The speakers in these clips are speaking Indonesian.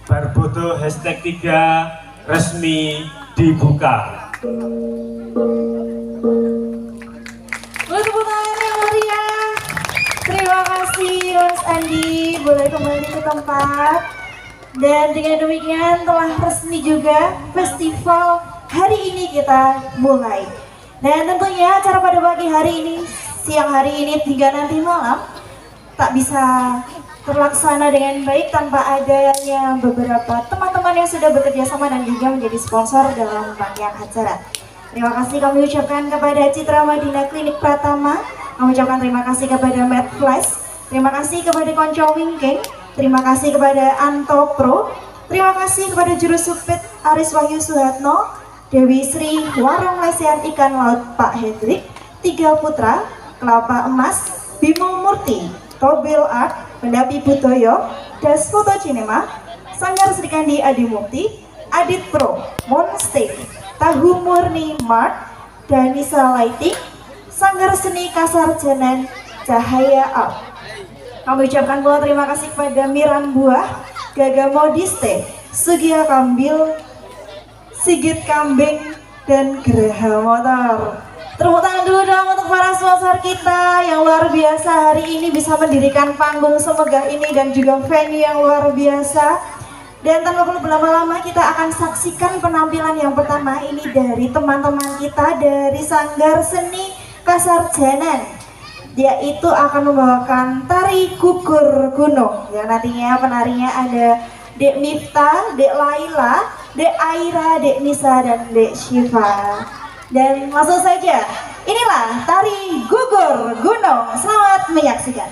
Barboto #3 resmi dibuka. Tepuk tangan yang meriah. Terima kasih Mas Andi, boleh kembali ke tempat. Dan dengan demikian telah resmi juga festival hari ini kita mulai. Dan tentunya acara pada pagi hari ini, siang hari ini hingga nanti malam tak bisa terlaksana dengan baik tanpa adanya beberapa teman-teman yang sudah bekerja sama dan juga menjadi sponsor dalam rangkaian acara. Terima kasih kami ucapkan kepada Citra Madinah Klinik Pratama, kami ucapkan terima kasih kepada Medflash, terima kasih kepada Konco Wingking, terima kasih kepada Anto Pro, terima kasih kepada Juru Supit Aris Wahyu Suhatno, Dewi Sri Warung Lesehan Ikan Laut Pak Hendrik, Tiga Putra, Kelapa Emas, Bimo Murti, Tobil Art, Pendapi Budoyo, Das Foto Cinema, Sanggar Srikandi Adi Mukti, Adit Pro, Monstay, Tahu Murni Mart, Danisa Lighting, Sanggar Seni Kasar Janan, Cahaya Art. Kami ucapkan pula terima kasih kepada Miran Buah, Gaga Modiste, Sugia Kambil, Sigit Kambing, dan Geraha Motor. Tepuk tangan dulu dong untuk para sponsor kita yang luar biasa hari ini bisa mendirikan panggung semegah ini dan juga venue yang luar biasa. Dan tanpa perlu berlama-lama kita akan saksikan penampilan yang pertama ini dari teman-teman kita dari Sanggar Seni Kasar Janan. Dia itu akan membawakan tari gugur gunung yang nantinya penarinya ada Dek Miftah, Dek Laila, Dek Aira, Dek Nisa, dan Dek Syifa. Dan langsung saja, inilah tari gugur gunung. Selamat menyaksikan.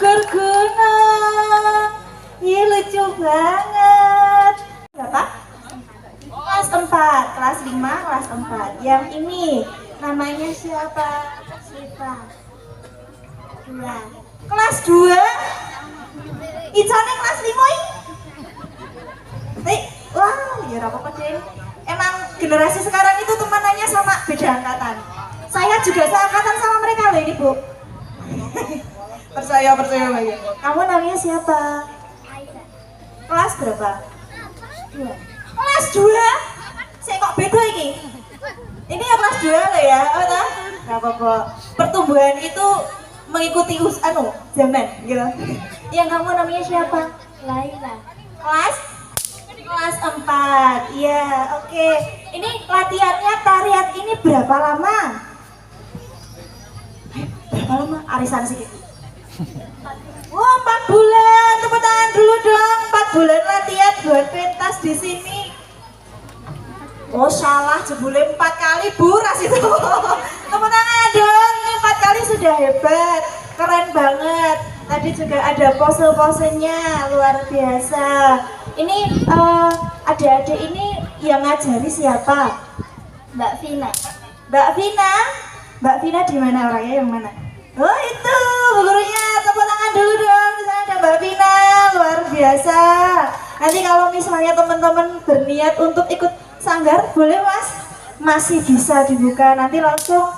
gugur gunung. Ih, lucu banget. Berapa? Kelas 4, kelas 5, kelas 4. Yang ini namanya siapa? Siva. 2. Kelas 2? Icane kelas 5 ini? Wah, ya apa-apa deh. Emang generasi sekarang itu temanannya sama beda angkatan. Saya juga seangkatan sama mereka loh ini, Bu. percaya Mbak. Kamu namanya siapa? Aisyah. Kelas berapa? 2. Kelas 2? Saya kok beda ini? Ini ya kelas 2 loh ya, apa? Gak apa-apa. Pertumbuhan itu mengikuti zaman gitu. Yang kamu namanya siapa? Laila. Kelas 4. Iya, oke. Ini latihannya tarian ini berapa lama? Berapa lama? Arisan sedikit. Wah, 4 bulan. Tepuk tangan dulu dong. 4 bulan latihan buat pentas di sini. Oh, salah, jebule 4 kali buras itu. Tepuk tangan dong. Ini 4 kali sudah hebat. Keren banget. Tadi juga ada pose-posenya luar biasa. Ini adik-adik ini yang ngajari siapa? Mbak Vina. Mbak Vina di mana orangnya, yang mana? Oh, itu gurunya. Tepuk tangan dulu dong. Di sana ada Mbak Vina, luar biasa. Nanti kalau misalnya teman-teman berniat untuk ikut sanggar, boleh Mas? Masih bisa dibuka. Nanti langsung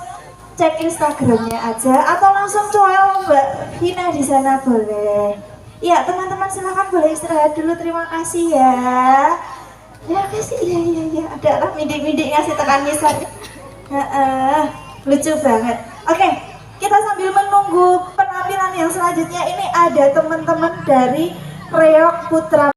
cek Instagramnya aja atau langsung coel Mbak Vina di sana, boleh. Ya, teman-teman silakan boleh istirahat dulu. Terima kasih ya. Ya kasih, iya. Ada lah midik-midik ngasih tekan misal. Lucu banget. Oke, kita sambil menunggu penampilan yang selanjutnya. Ini ada teman-teman dari Reok Putra